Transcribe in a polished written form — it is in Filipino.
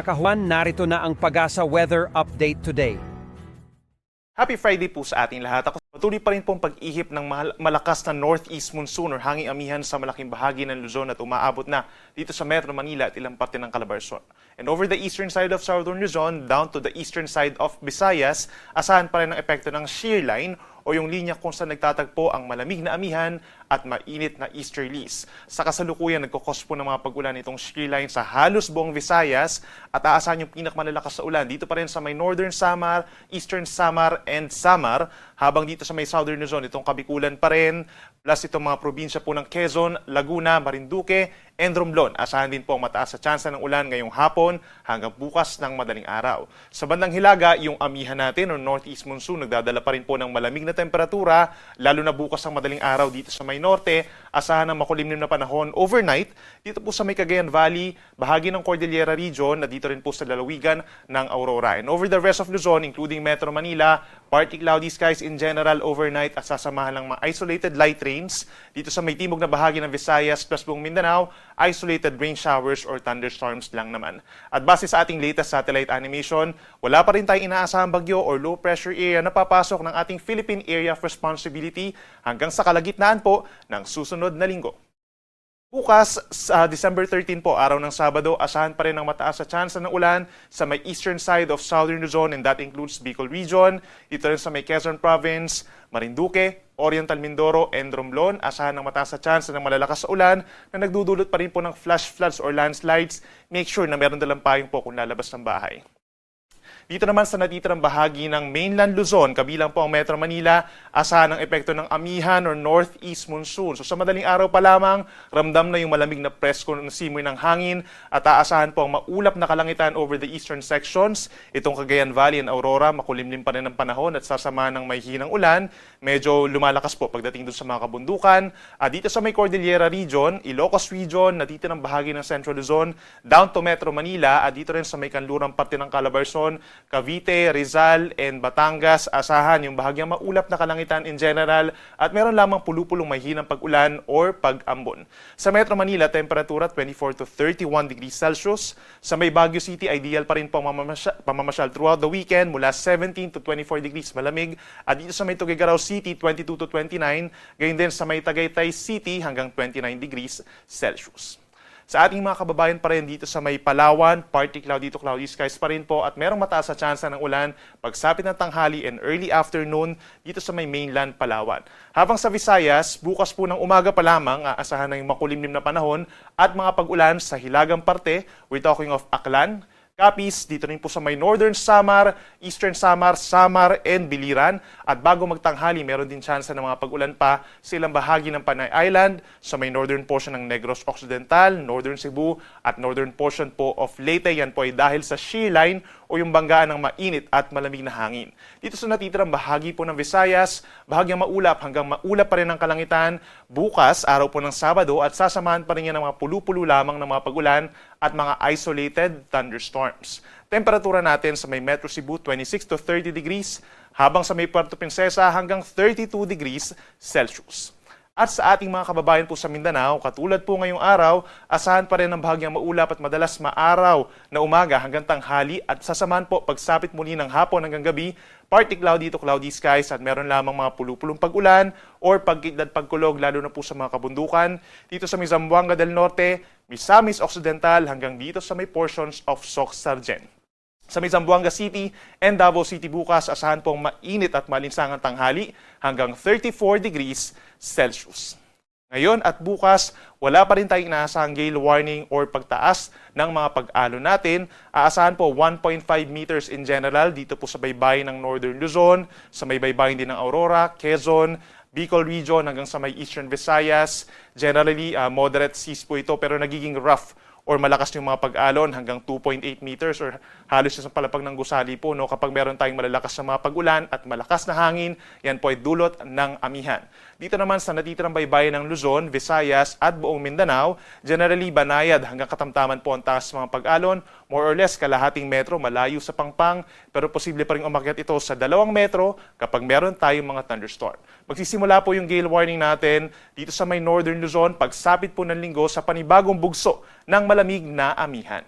Kahuan, narito na ang Pag-asa Weather Update today. Happy Friday po sa ating lahat. Ako patuloy pa rin pong pag-ihip ng malakas na northeast monsoon or hanging amihan sa malaking bahagi ng Luzon at umaabot na dito sa Metro Manila at ilang parte ng Calabarzon. And over the eastern side of southern Luzon down to the eastern side of Visayas, asahan pa rin ang epekto ng shear line o yung linya kung saan nagtatagpo ang malamig na amihan at mainit na easterlies. Sa kasalukuyan, nagkukos po ng mga pag-ulan itong shear line sa halos buong Visayas at aasahan yung pinakamalalakas sa ulan dito pa rin sa may northern Samar, eastern Samar and Samar, habang dito sa may southern Luzon, itong Kabikulan pa rin, plus itong mga probinsya po ng Quezon, Laguna, Marinduque, and Romblon. Asahan din po ang mataas sa tsansa ng ulan ngayong hapon hanggang bukas ng madaling araw. Sa bandang Hilaga, yung amihan natin o northeast monsoon nagdadala pa rin po ng malamig na temperatura, lalo na bukas ng madaling araw dito sa may norte. Asahan ng makulimlim na panahon overnight dito po sa may Cagayan Valley, bahagi ng Cordillera Region na dito rin po sa lalawigan ng Aurora. And over the rest of Luzon, including Metro Manila, partly cloudy skies in general overnight at sasamahan ng mga isolated light rains. Dito sa may timog na bahagi ng Visayas plus buong Mindanao, isolated rain showers or thunderstorms lang naman. At base sa ating latest satellite animation, wala pa rin tayong inaasahang bagyo or low pressure area na papasok ng ating Philippine Area of Responsibility hanggang sa kalagitnaan po ng susunod na linggo. Bukas, sa December 13 po, araw ng Sabado, asahan pa rin ang mataas sa tsansa ng ulan sa may eastern side of southern Luzon and that includes Bicol Region, ito rin sa may Quezon Province, Marinduque, Oriental Mindoro, and Romblon. Asahan ng mataas sa tsansa ng malalakas sa ulan na nagdudulot pa rin po ng flash floods or landslides. Make sure na meron dalang payong po kung lalabas ng bahay. Dito naman sa natitirang bahagi ng mainland Luzon, kabilang po ang Metro Manila, asahan ang epekto ng amihan or northeast monsoon. So sa madaling araw pa lamang, ramdam na yung malamig na presko ng simoy ng hangin at aasahan po ang maulap na kalangitan over the eastern sections. Itong Cagayan Valley and Aurora, makulimlim pa rin ang panahon at sasama ng may hinang ulan. Medyo lumalakas po pagdating doon sa mga kabundukan. Dito sa may Cordillera Region, Ilocos Region, natitirang bahagi ng Central Luzon, down to Metro Manila, at dito rin sa may kanlurang parte ng Calabarzon, Cavite, Rizal, and Batangas, asahan yung bahagyang maulap na kalangitan in general at meron lamang pulupulong may hinang pag-ulan or pag-ambon. Sa Metro Manila, temperatura 24 to 31 degrees Celsius. Sa may Baguio City, ideal pa rin po ang pamamasyal throughout the weekend mula 17 to 24 degrees malamig. At dito sa may Tuguegarao City, 22 to 29. Gayun din sa may Tagaytay City hanggang 29 degrees Celsius. Sa ating mga kababayan pa rin dito sa may Palawan, partly cloudy to cloudy skies pa rin po at merong mataas sa tsansa ng ulan pagsapit ng tanghali and early afternoon dito sa may mainland Palawan. Habang sa Visayas, bukas po ng umaga pa lamang aasahan na yung makulimlim na panahon at mga pag-ulan sa hilagang parte. We're talking of Aklan, Capiz, dito rin po sa may Northern Samar, Eastern Samar, Samar, and Biliran. At bago magtanghali, meron din tsansa ng mga pag-ulan pa sa ilang bahagi ng Panay Island, sa may northern portion ng Negros Occidental, Northern Cebu, at northern portion po of Leyte. Yan po ay dahil sa shear line o yung banggaan ng mainit at malamig na hangin. Dito sa natitirang bahagi po ng Visayas, bahagyang maulap hanggang maulap pa rin ang kalangitan. Bukas, araw po ng Sabado, at sasamahan pa rin yan ng mga pulu-pulo lamang ng mga pag-ulan at mga isolated thunderstorms. Temperatura natin sa may Metro Cebu, 26 to 30 degrees, habang sa may Puerto Princesa hanggang 32 degrees Celsius. At sa ating mga kababayan po sa Mindanao, katulad po ngayong araw, asahan pa rin ang bahagyang maulap at madalas maaraw na umaga hanggang tanghali at sasamahan po pagsapit muli ng hapon hanggang gabi, partly cloudy to cloudy skies at meron lamang mga pulupulong pag-ulan or pagkidlat pagkulog lalo na po sa mga kabundukan. Dito sa may Zamboanga del Norte, Misamis Occidental hanggang dito sa may portions of Soc-Sargen. Sa may Zamboanga City and Davao City bukas, asahan pong mainit at malinsangang tanghali hanggang 34 degrees Celsius. Ngayon at bukas, wala pa rin tayong inaasahang gale warning or pagtaas ng mga pag-alon natin. Aasahan po 1.5 meters in general dito po sa baybayin ng Northern Luzon, sa may baybayin din ng Aurora, Quezon, Bicol Region hanggang sa may Eastern Visayas. Generally, moderate seas po ito pero nagiging rough or malakas yung mga pag-alon hanggang 2.8 meters or halos sa palapag ng gusali po. No? Kapag meron tayong malalakas na mga pag-ulan at malakas na hangin, yan po ay dulot ng amihan. Dito naman sa natitirang baybayin ng Luzon, Visayas at buong Mindanao, generally banayad hanggang katamtaman po ang taas ng mga pag-alon. More or less kalahating metro malayo sa Pangpang, pero posible pa rin umakyat ito sa 2 metro kapag meron tayong mga thunderstorm. Magsisimula po yung gale warning natin dito sa may Northern Luzon pagsapit po ng linggo sa panibagong bugso ng malamig na amihan.